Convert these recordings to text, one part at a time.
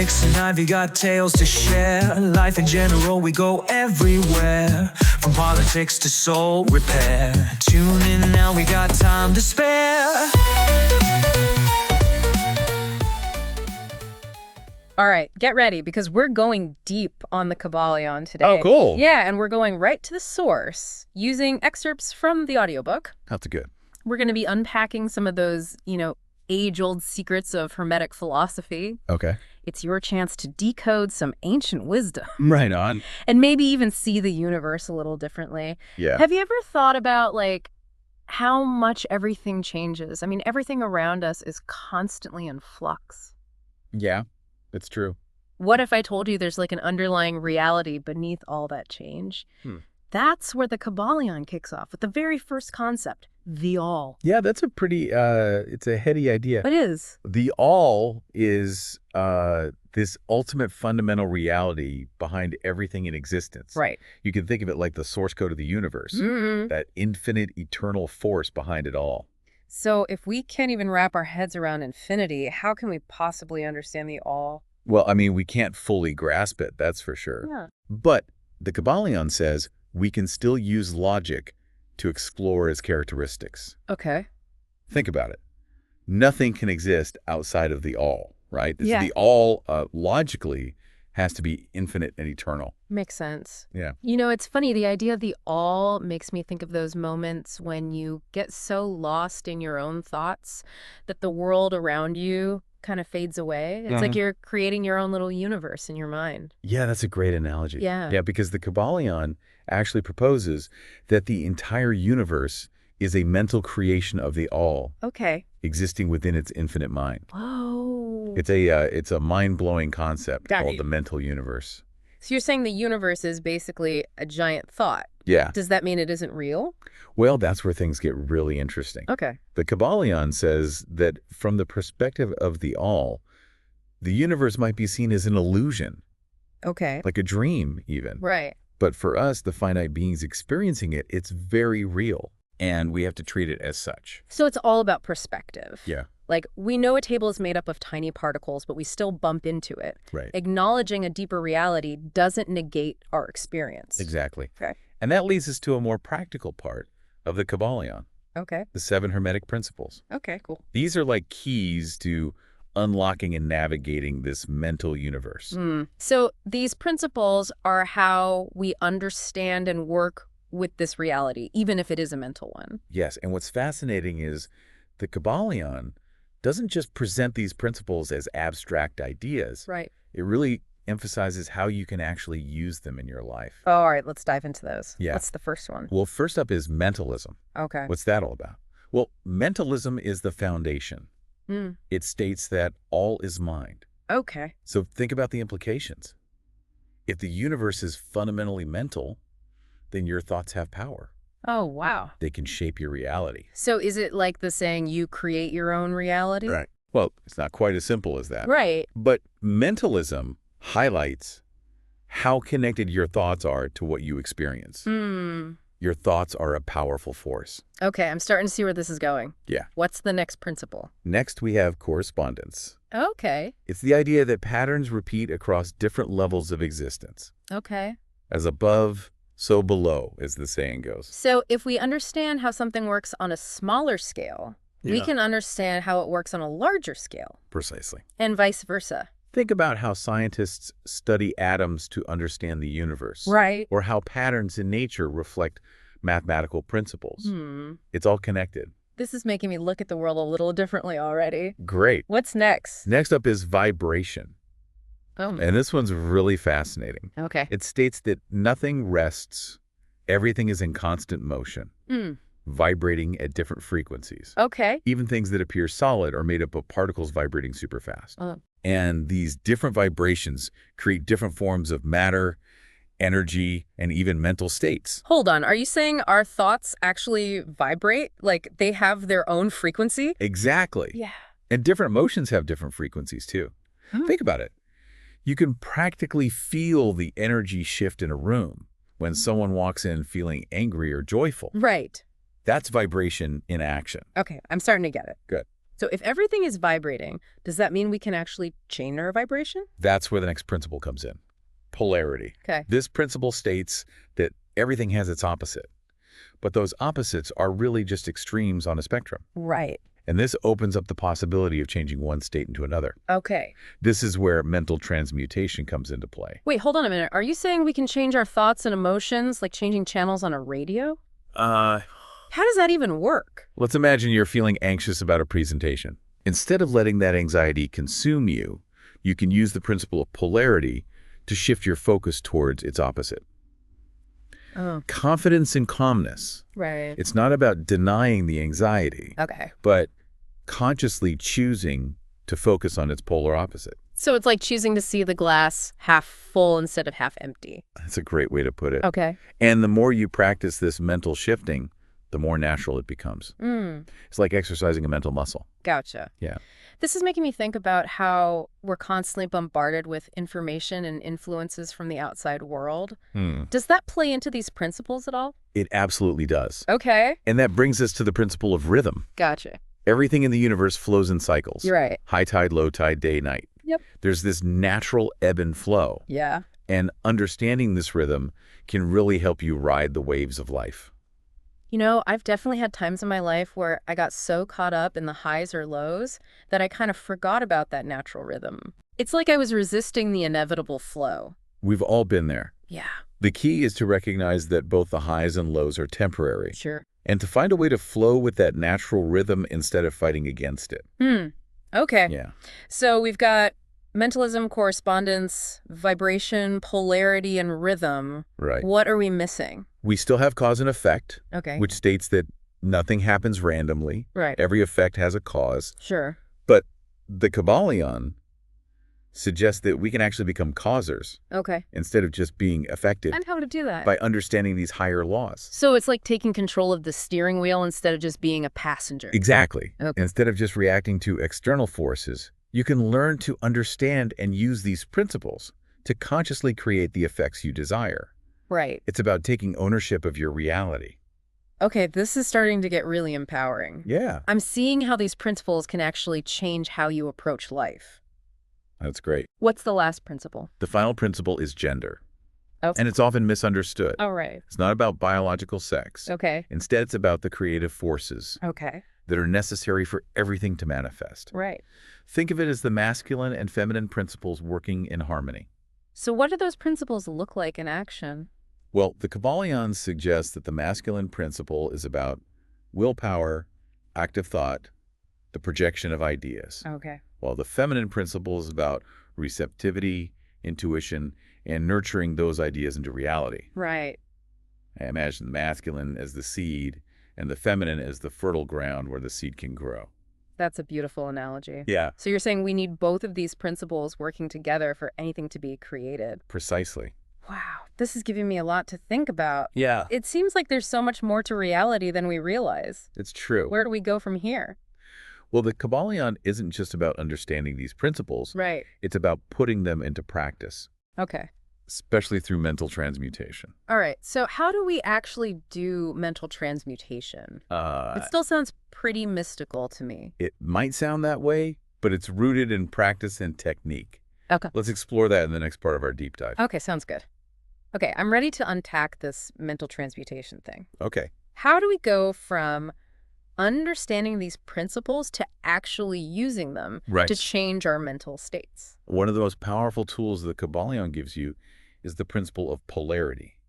Politics and Ivy got tales to share. Life in general, we go everywhere. From politics to soul repair. Tune in now, we got time to spare. All right, get ready because we're going deep on the Kybalion today. Oh, cool. Yeah, and we're going right to the source using excerpts from the audiobook. That's good. We're going to be unpacking some of those, age-old secrets of Hermetic philosophy. Okay. It's your chance to decode some ancient wisdom. Right on. And maybe even see the universe a little differently. Yeah. Have you ever thought about, how much everything changes? I mean, everything around us is constantly in flux. Yeah, it's true. What if I told you there's an underlying reality beneath all that change? That's where the Kybalion kicks off with the very first concept, the all. Yeah, that's a pretty, it's a heady idea. It is. The all is this ultimate fundamental reality behind everything in existence. Right. You can think of it like the source code of the universe, that infinite, eternal force behind it all. So if we can't even wrap our heads around infinity, how can we possibly understand the all? Well, I mean, we can't fully grasp it, that's for sure. Yeah. But the Kybalion says we can still use logic to explore its characteristics. Okay. Think about it. Nothing can exist outside of the all, right? Yeah. The all, logically, has to be infinite and eternal. Makes sense. Yeah. It's funny. The idea of the all makes me think of those moments when you get so lost in your own thoughts that the world around you kind of fades away. It's like you're creating your own little universe in your mind. Yeah, that's a great analogy. Yeah. Yeah, because the Kybalion actually proposes that the entire universe is a mental creation of the all, Okay. existing within its infinite mind. Whoa. It's a mind-blowing concept Got called it. the mental universe. So you're saying the universe is basically a giant thought. Yeah. Does that mean it isn't real? Well, that's where things get really interesting. Okay. The Kybalion says that from the perspective of the all, the universe might be seen as an illusion, Okay. like a dream even. Right. But for us, the finite beings experiencing it, it's very real, and we have to treat it as such. So it's all about perspective. Yeah. We know a table is made up of tiny particles, but we still bump into it. Right. Acknowledging a deeper reality doesn't negate our experience. Exactly. Okay. And that leads us to a more practical part of the Kybalion, Okay. the 7 Hermetic principles. Okay, cool. These are like keys to unlocking and navigating this mental universe. So these principles are how we understand and work with this reality, even if it is a mental one. Yes, and what's fascinating is the Kybalion doesn't just present these principles as abstract ideas. Right. It really emphasizes how you can actually use them in your life. Oh, all right, let's dive into those. Yeah. What's the first one? Well, first up is mentalism. Okay. What's that all about? Well, mentalism is the foundation. It states that all is mind. Okay. So think about the implications. If the universe is fundamentally mental, then your thoughts have power. Oh, wow. They can shape your reality. So is it like the saying, you create your own reality? Right. Well, it's not quite as simple as that. Right. But mentalism highlights how connected your thoughts are to what you experience. Your thoughts are a powerful force. Okay, I'm starting to see where this is going. Yeah. What's the next principle? Next, we have correspondence. Okay. It's the idea that patterns repeat across different levels of existence. Okay. As above, so below, as the saying goes. So if we understand how something works on a smaller scale, we can understand how it works on a larger scale. Precisely. And vice versa. Think about how scientists study atoms to understand the universe. Right. Or how patterns in nature reflect mathematical principles. It's all connected. This is making me look at the world a little differently already. Great. What's next? Next up is vibration. Oh. And this one's really fascinating. Okay. It states that nothing rests, everything is in constant motion, vibrating at different frequencies. Okay. Even things that appear solid are made up of particles vibrating super fast. Oh. And these different vibrations create different forms of matter, energy, and even mental states. Hold on. Are you saying our thoughts actually vibrate? Like they have their own frequency? Exactly. Yeah. And different emotions have different frequencies too. Think about it. You can practically feel the energy shift in a room when someone walks in feeling angry or joyful. Right. That's vibration in action. Okay. I'm starting to get it. Good. So if everything is vibrating, does that mean we can actually change our vibration? That's where the next principle comes in. Polarity. Okay. This principle states that everything has its opposite, but those opposites are really just extremes on a spectrum. Right. And this opens up the possibility of changing one state into another. Okay. This is where mental transmutation comes into play. Wait, hold on a minute. Are you saying we can change our thoughts and emotions like changing channels on a radio? How does that even work? Let's imagine you're feeling anxious about a presentation. Instead of letting that anxiety consume you, you can use the principle of polarity to shift your focus towards its opposite. Oh. Confidence and calmness. Right. It's not about denying the anxiety, Okay. but consciously choosing to focus on its polar opposite. So it's like choosing to see the glass half full instead of half empty. That's a great way to put it. Okay. And the more you practice this mental shifting, the more natural it becomes. It's like exercising a mental muscle. Gotcha. Yeah. This is making me think about how we're constantly bombarded with information and influences from the outside world. Does that play into these principles at all? It absolutely does. Okay. And that brings us to the principle of rhythm. Gotcha. Everything in the universe flows in cycles. You're right. High tide, low tide, day, night. Yep. There's this natural ebb and flow. Yeah. And understanding this rhythm can really help you ride the waves of life. You know, I've definitely had times in my life where I got so caught up in the highs or lows that I kind of forgot about that natural rhythm. It's like I was resisting the inevitable flow. We've all been there. Yeah. The key is to recognize that both the highs and lows are temporary, Sure. and to find a way to flow with that natural rhythm instead of fighting against it. Okay. Yeah. So we've got mentalism, correspondence, vibration, polarity, and rhythm. Right. What are we missing? We still have cause and effect, Okay. which states that nothing happens randomly. Right. Every effect has a cause. Sure. But the Kybalion suggests that we can actually become causers Okay. instead of just being affected And how to do that? by understanding these higher laws. So it's like taking control of the steering wheel instead of just being a passenger. Exactly. Okay. Instead of just reacting to external forces, you can learn to understand and use these principles to consciously create the effects you desire. Right. It's about taking ownership of your reality. Okay, this is starting to get really empowering. Yeah, I'm seeing how these principles can actually change how you approach life. that's great. What's the last principle? The final principle is gender. Oh. And it's often misunderstood. Oh, right. It's not about biological sex. Okay. Instead, it's about the creative forces Okay. that are necessary for everything to manifest. Right. Think of it as the masculine and feminine principles working in harmony. So what do those principles look like in action? Well, the Kybalion suggests that the masculine principle is about willpower, active thought, the projection of ideas, Okay. while the feminine principle is about receptivity, intuition, and nurturing those ideas into reality. Right. I imagine the masculine as the seed and the feminine as the fertile ground where the seed can grow. That's a beautiful analogy. Yeah, So you're saying we need both of these principles working together for anything to be created. precisely. Wow. This is giving me a lot to think about. Yeah, It seems like there's so much more to reality than we realize. it's true. Where do we go from here? Well, the Kybalion isn't just about understanding these principles. Right. It's about putting them into practice, Okay. especially through mental transmutation. All right. So how do we actually do mental transmutation? It still sounds pretty mystical to me. It might sound that way, but it's rooted in practice and technique. Okay. Let's explore that in the next part of our deep dive. Okay, sounds good. Okay, I'm ready to unpack this mental transmutation thing. Okay. How do we go from understanding these principles to actually using them Right. to change our mental states? One of the most powerful tools the Kybalion gives you is the principle of polarity.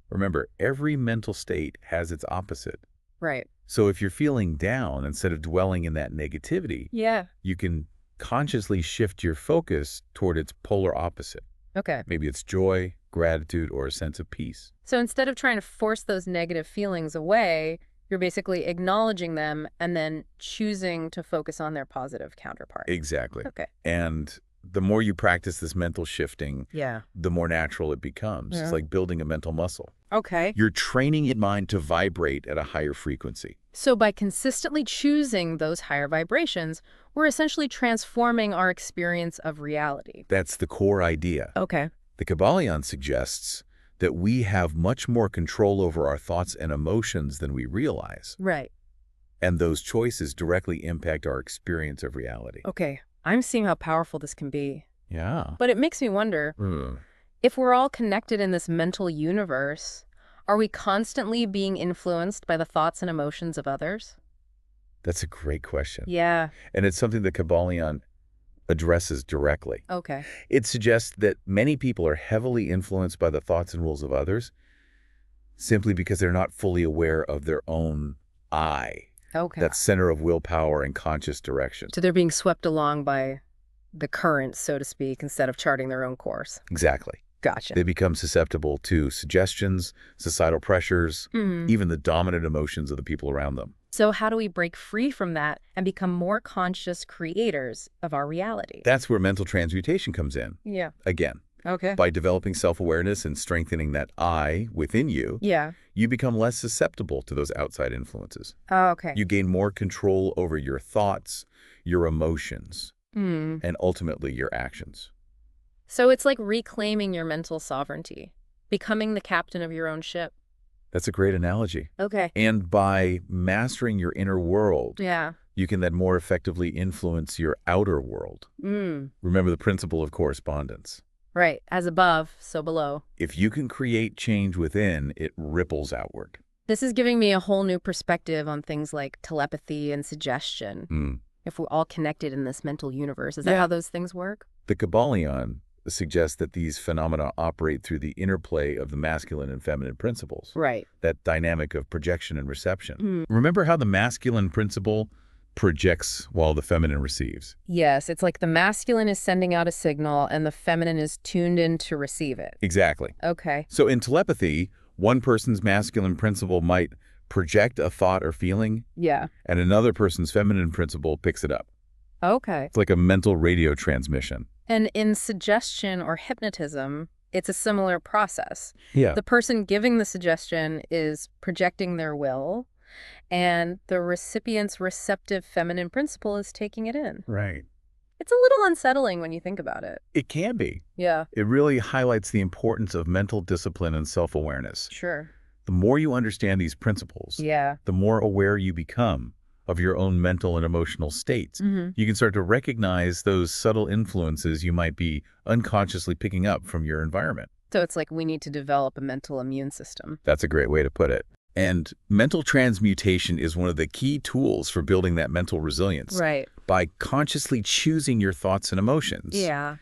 Remember, every mental state has its opposite. Right. So if you're feeling down, instead of dwelling in that negativity, Yeah. you can consciously shift your focus toward its polar opposite. Okay. Maybe it's joy, gratitude, or a sense of peace. So instead of trying to force those negative feelings away, you're basically acknowledging them and then choosing to focus on their positive counterpart. Exactly. Okay. And the more you practice this mental shifting, Yeah. the more natural it becomes. Yeah. It's like building a mental muscle. Okay. You're training your mind to vibrate at a higher frequency. So by consistently choosing those higher vibrations, we're essentially transforming our experience of reality. That's the core idea. Okay. The Kybalion suggests that we have much more control over our thoughts and emotions than we realize. Right. And those choices directly impact our experience of reality. Okay, I'm seeing how powerful this can be. Yeah. But it makes me wonder, if we're all connected in this mental universe, are we constantly being influenced by the thoughts and emotions of others? That's a great question. Yeah. And it's something that Kybalion addresses directly. Okay. It suggests that many people are heavily influenced by the thoughts and wills of others simply because they're not fully aware of their own I, Okay. that center of willpower and conscious direction. So they're being swept along by the current, so to speak, instead of charting their own course. Exactly. Gotcha. They become susceptible to suggestions, societal pressures, even the dominant emotions of the people around them. So how do we break free from that and become more conscious creators of our reality? That's where mental transmutation comes in. Yeah. Again, Okay. by developing self-awareness and strengthening that I within you, Yeah. you become less susceptible to those outside influences. Oh, okay. You gain more control over your thoughts, your emotions, and ultimately your actions. So it's like reclaiming your mental sovereignty, becoming the captain of your own ship. That's a great analogy. Okay. And by mastering your inner world, Yeah. you can then more effectively influence your outer world. Remember the principle of correspondence. Right. As above, so below. If you can create change within, it ripples outward. This is giving me a whole new perspective on things like telepathy and suggestion. If we're all connected in this mental universe, is that how those things work? The Kybalion suggests that these phenomena operate through the interplay of the masculine and feminine principles. Right. That dynamic of projection and reception. Remember how the masculine principle projects while the feminine receives? Yes, it's like the masculine is sending out a signal and the feminine is tuned in to receive it. Exactly. Okay. So in telepathy, one person's masculine principle might project a thought or feeling, Yeah. and another person's feminine principle picks it up. Okay. It's like a mental radio transmission. And in suggestion or hypnotism, it's a similar process. Yeah. The person giving the suggestion is projecting their will, and the recipient's receptive feminine principle is taking it in. Right. It's a little unsettling when you think about it. It can be. Yeah. It really highlights the importance of mental discipline and self-awareness. Sure. The more you understand these principles, Yeah. the more aware you become of your own mental and emotional states. You can start to recognize those subtle influences you might be unconsciously picking up from your environment. So it's like we need to develop a mental immune system. That's a great way to put it. And mental transmutation is one of the key tools for building that mental resilience. Right. By consciously choosing your thoughts and emotions, Yeah.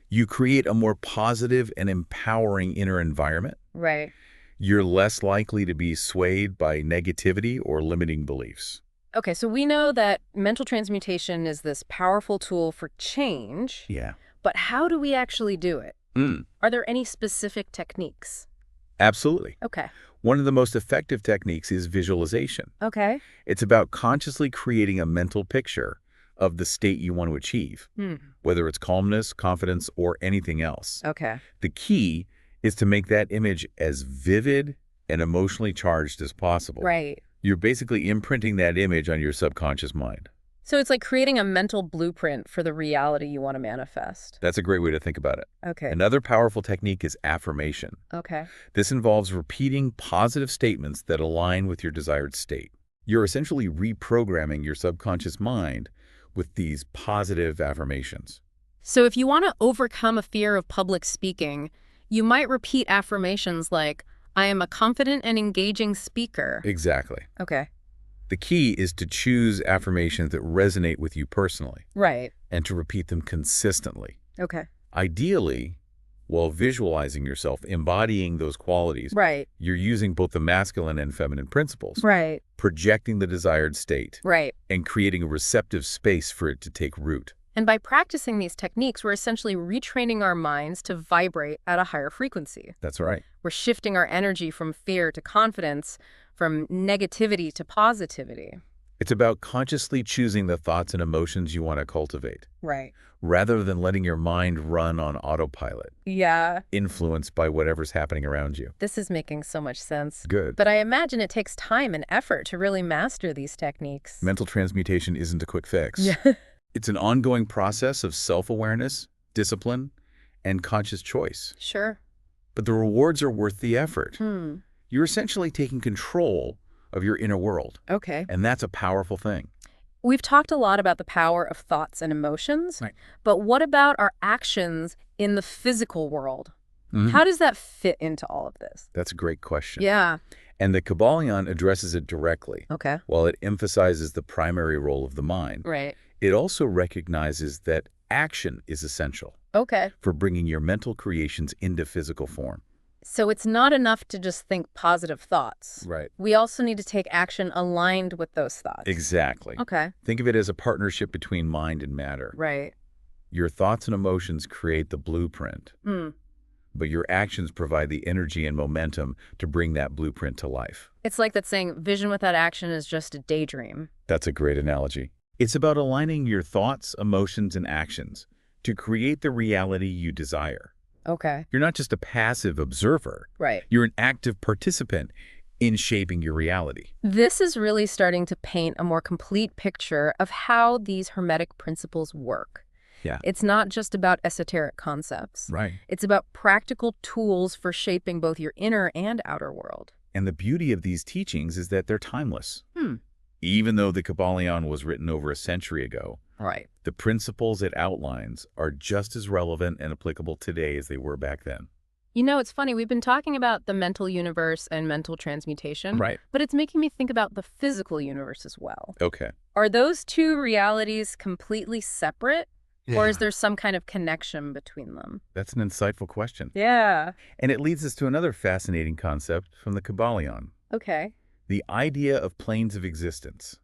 you create a more positive and empowering inner environment. Right. You're less likely to be swayed by negativity or limiting beliefs. Okay, so we know that mental transmutation is this powerful tool for change, Yeah. but how do we actually do it? Are there any specific techniques? Absolutely. Okay. One of the most effective techniques is visualization. Okay. It's about consciously creating a mental picture of the state you want to achieve, whether it's calmness, confidence, or anything else. Okay. The key is to make that image as vivid and emotionally charged as possible. Right. You're basically imprinting that image on your subconscious mind. So it's like creating a mental blueprint for the reality you want to manifest. That's a great way to think about it. Okay. Another powerful technique is affirmation. Okay. This involves repeating positive statements that align with your desired state. You're essentially reprogramming your subconscious mind with these positive affirmations. So if you want to overcome a fear of public speaking, you might repeat affirmations like, I am a confident and engaging speaker. Exactly. Okay. The key is to choose affirmations that resonate with you personally Right. and to repeat them consistently. Okay. Ideally, while visualizing yourself embodying those qualities, Right. you're using both the masculine and feminine principles, Right. projecting the desired state, Right. and creating a receptive space for it to take root. And by practicing these techniques, we're essentially retraining our minds to vibrate at a higher frequency. That's right. We're shifting our energy from fear to confidence, from negativity to positivity. It's about consciously choosing the thoughts and emotions you want to cultivate, Right. rather than letting your mind run on autopilot, Yeah. influenced by whatever's happening around you. This is making so much sense. Good. But I imagine it takes time and effort to really master these techniques. Mental transmutation isn't a quick fix. Yeah. It's an ongoing process of self-awareness, discipline, and conscious choice. Sure. But the rewards are worth the effort. Hmm. You're essentially taking control of your inner world. Okay. And that's a powerful thing. We've talked a lot about the power of thoughts and emotions, Right. but what about our actions in the physical world? Mhm. How does that fit into all of this? That's a great question. Yeah. And the Kybalion addresses it directly. Okay. While it emphasizes the primary role of the mind, Right. it also recognizes that action is essential Okay. for bringing your mental creations into physical form. So it's not enough to just think positive thoughts. Right. We also need to take action aligned with those thoughts. Exactly. Okay. Think of it as a partnership between mind and matter. Right. Your thoughts and emotions create the blueprint, but your actions provide the energy and momentum to bring that blueprint to life. It's like that saying, vision without action is just a daydream. That's a great analogy. It's about aligning your thoughts, emotions, and actions to create the reality you desire. Okay. You're not just a passive observer. Right. You're an active participant in shaping your reality. This is really starting to paint a more complete picture of how these Hermetic principles work. Yeah. It's not just about esoteric concepts. Right. It's about practical tools for shaping both your inner and outer world. And the beauty of these teachings is that they're timeless. Hmm. Even though the Kybalion was written over a century ago, Right. the principles it outlines are just as relevant and applicable today as they were back then. You know, it's funny. We've been talking about the mental universe and mental transmutation. Right. But it's making me think about the physical universe as well. Okay. Are those two realities completely separate? Or is there some kind of connection between them? That's an insightful question. Yeah. And it leads us to another fascinating concept from the Kybalion, Okay. the idea of planes of existence.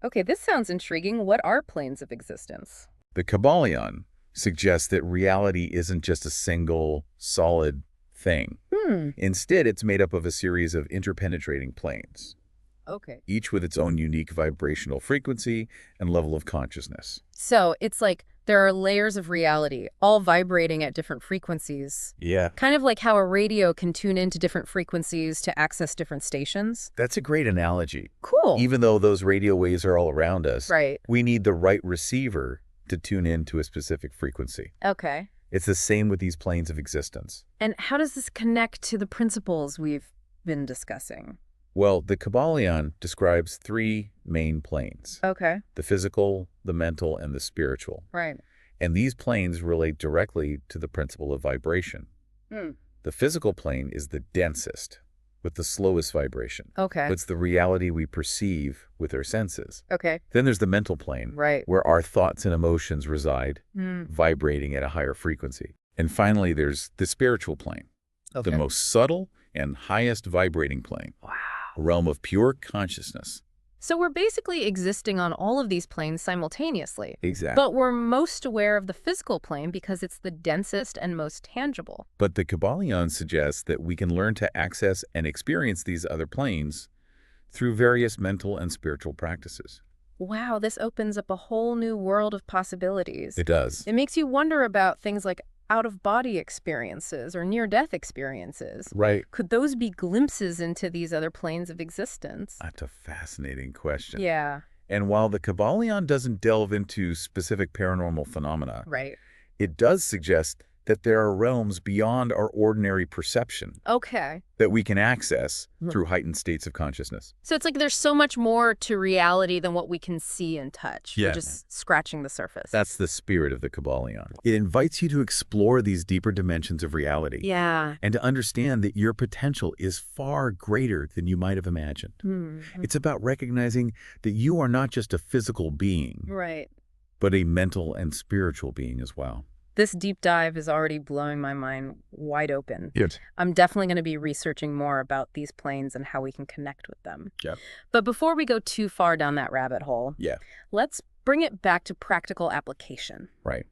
Okay, this sounds intriguing. What are planes of existence? The Kybalion suggests that reality isn't just a single, solid thing. Instead, it's made up of a series of interpenetrating planes, Okay. each with its own unique vibrational frequency and level of consciousness. So it's like there are layers of reality, all vibrating at different frequencies. Yeah. Kind of like how a radio can tune into different frequencies to access different stations. That's a great analogy. Cool. Even though those radio waves are all around us, Right. we need the right receiver to tune in to a specific frequency. Okay. It's the same with these planes of existence. And how does this connect to the principles we've been discussing? Well, the Kybalion describes three main planes: Okay. the physical, the mental, and the spiritual. Right. And these planes relate directly to the principle of vibration. The physical plane is the densest, with the slowest vibration. Okay. It's the reality we perceive with our senses. Okay. Then there's the mental plane, Right. where our thoughts and emotions reside, vibrating at a higher frequency. And finally, there's the spiritual plane, Okay. the most subtle and highest vibrating plane, Wow. a realm of pure consciousness. So we're basically existing on all of these planes simultaneously. Exactly. But we're most aware of the physical plane because it's the densest and most tangible. But the Kybalion suggests that we can learn to access and experience these other planes through various mental and spiritual practices. Wow, this opens up a whole new world of possibilities. It does. It makes you wonder about things like out-of-body experiences or near-death experiences. Right. Could those be glimpses into these other planes of existence? That's a fascinating question. Yeah, And while the Kybalion doesn't delve into specific paranormal phenomena, right. it does suggest that there are realms beyond our ordinary perception Okay. that we can access through heightened states of consciousness. So it's like there's so much more to reality than what we can see and touch. Yeah. We're just scratching the surface. That's the spirit of the Kybalion. It invites you to explore these deeper dimensions of reality. Yeah. And to understand that your potential is far greater than you might have imagined. It's about recognizing that you are not just a physical being, Right. but a mental and spiritual being as well. This deep dive is already blowing my mind wide open. Yes. I'm definitely going to be researching more about these planes and how we can connect with them. Yeah. But before we go too far down that rabbit hole, Yeah. let's bring it back to practical application. Right.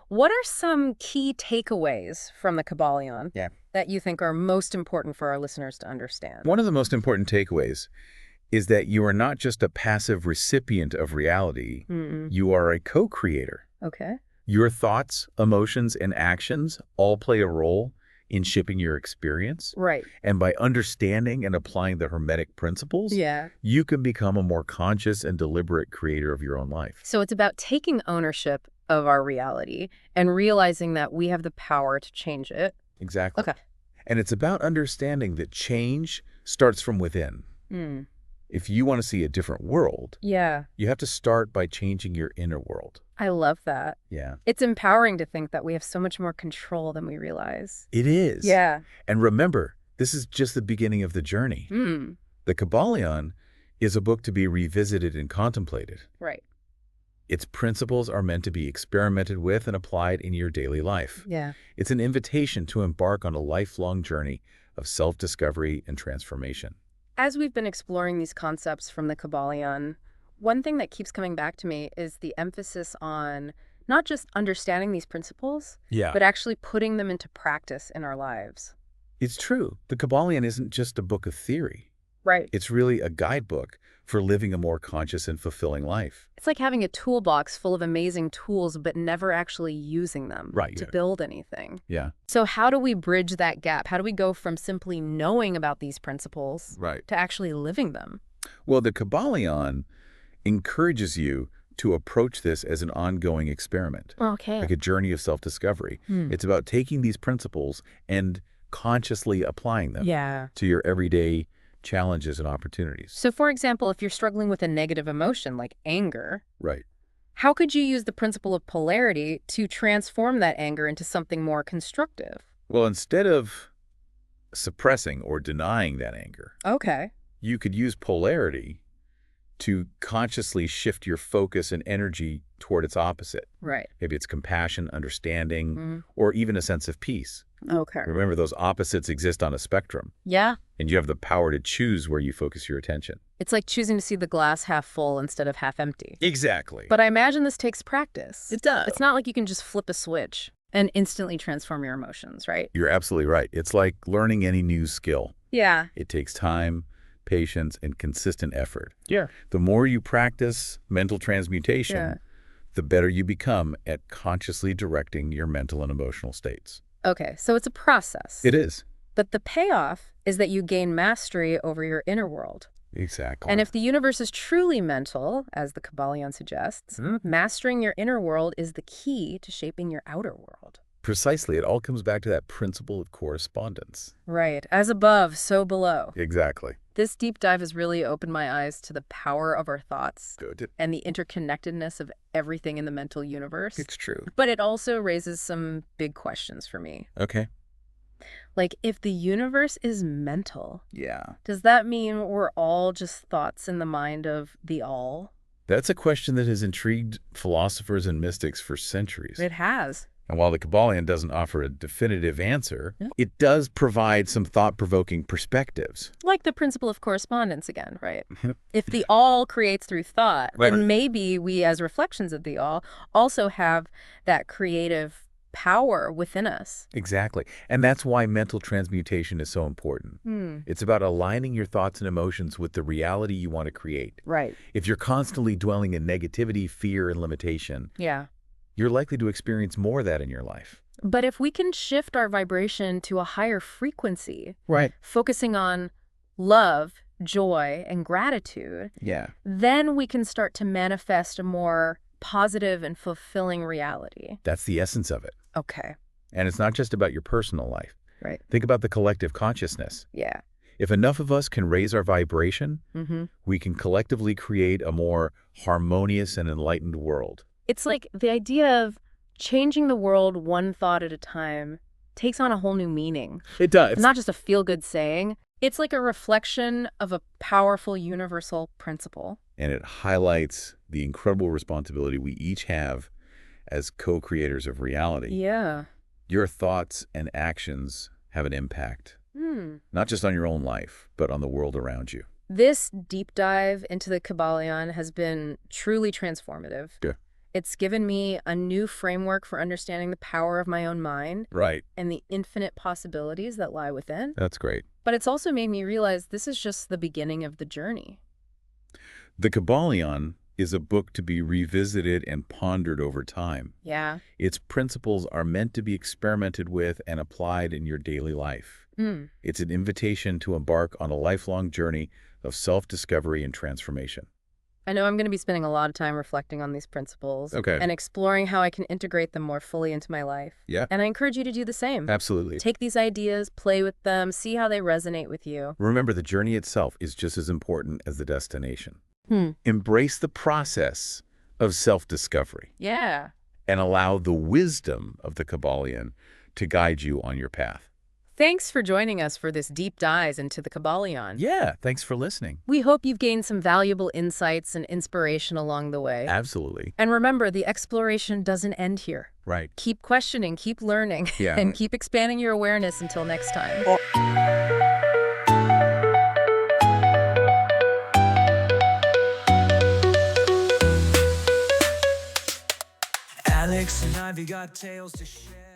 What are some key takeaways from the Kybalion that you think are most important for our listeners to understand? One of the most important takeaways is that you are not just a passive recipient of reality. You are a co-creator. Okay. Your thoughts, emotions, and actions all play a role in shaping your experience. Right. And by understanding and applying the Hermetic principles, Yeah. you can become a more conscious and deliberate creator of your own life. So it's about taking ownership of our reality and realizing that we have the power to change it. Exactly. Okay. And it's about understanding that change starts from within. If you want to see a different world, Yeah. you have to start by changing your inner world. I love that. Yeah. It's empowering to think that we have so much more control than we realize. It is. Yeah. And remember, this is just the beginning of the journey. The Kybalion is a book to be revisited and contemplated. Right. Its principles are meant to be experimented with and applied in your daily life. Yeah. It's an invitation to embark on a lifelong journey of self-discovery and transformation. As we've been exploring these concepts from the Kybalion, one thing that keeps coming back to me is the emphasis on not just understanding these principles, but actually putting them into practice in our lives. It's true. The Kybalion isn't just a book of theory. Right. It's really a guidebook for living a more conscious and fulfilling life. It's like having a toolbox full of amazing tools, but never actually using them to build anything. Yeah. So how do we bridge that gap? How do we go from simply knowing about these principles to actually living them? Well, the Kybalion encourages you to approach this as an ongoing experiment, like a journey of self-discovery. It's about taking these principles and consciously applying them to your everyday challenges and opportunities. So, for example, if you're struggling with a negative emotion like anger, Right. how could you use the principle of polarity to transform that anger into something more constructive? Well, instead of suppressing or denying that anger, you could use polarity to consciously shift your focus and energy toward its opposite. Right. Maybe it's compassion, understanding, or even a sense of peace. Remember, those opposites exist on a spectrum. Yeah. And you have the power to choose where you focus your attention. It's like choosing to see the glass half full instead of half empty. Exactly. But I imagine this takes practice. It does. It's not like you can just flip a switch and instantly transform your emotions, right? You're absolutely right. It's like learning any new skill. Yeah. It takes time, patience, and consistent effort. Yeah. The more you practice mental transmutation, the better you become at consciously directing your mental and emotional states. Okay, so it's a process. It is. But the payoff is that you gain mastery over your inner world. Exactly. And if the universe is truly mental, as the Kybalion suggests, mastering your inner world is the key to shaping your outer world. Precisely. It all comes back to that principle of correspondence. Right. As above, so below. Exactly. This deep dive has really opened my eyes to the power of our thoughts Good. and the interconnectedness of everything in the mental universe. It's true. But it also raises some big questions for me. Okay. Like, if the universe is mental, Yeah. does that mean we're all just thoughts in the mind of the all? That's a question that has intrigued philosophers and mystics for centuries. It has. And while the Kybalion doesn't offer a definitive answer, it does provide some thought-provoking perspectives. Like the principle of correspondence again, right? If the all creates through thought, then maybe we as reflections of the all also have that creative power within us. Exactly. And that's why mental transmutation is so important. It's about aligning your thoughts and emotions with the reality you want to create. Right. If you're constantly dwelling in negativity, fear, and limitation, you're likely to experience more of that in your life. But if we can shift our vibration to a higher frequency, focusing on love, joy, and gratitude, then we can start to manifest a more positive and fulfilling reality. That's the essence of it. Okay. And it's not just about your personal life. Right. Think about the collective consciousness. Yeah. If enough of us can raise our vibration, we can collectively create a more harmonious and enlightened world. It's like the idea of changing the world one thought at a time takes on a whole new meaning. It does. It's not just a feel-good saying. It's like a reflection of a powerful universal principle. And it highlights the incredible responsibility we each have as co-creators of reality. Yeah. Your thoughts and actions have an impact, not just on your own life, but on the world around you. This deep dive into the Kybalion has been truly transformative. Yeah. It's given me a new framework for understanding the power of my own mind and the infinite possibilities that lie within. That's great. But it's also made me realize this is just the beginning of the journey. The Kybalion is a book to be revisited and pondered over time. Yeah. Its principles are meant to be experimented with and applied in your daily life. It's an invitation to embark on a lifelong journey of self-discovery and transformation. I know I'm going to be spending a lot of time reflecting on these principles and exploring how I can integrate them more fully into my life. Yeah. And I encourage you to do the same. Absolutely. Take these ideas, play with them, see how they resonate with you. Remember, the journey itself is just as important as the destination. Embrace the process of self-discovery. Yeah. And allow the wisdom of the Kybalion to guide you on your path. Thanks for joining us for this deep dive into the Kybalion. Yeah, thanks for listening. We hope you've gained some valuable insights and inspiration along the way. Absolutely. And remember, the exploration doesn't end here. Right. Keep questioning, keep learning, and keep expanding your awareness until next time. Alex and Ivy got tales to share.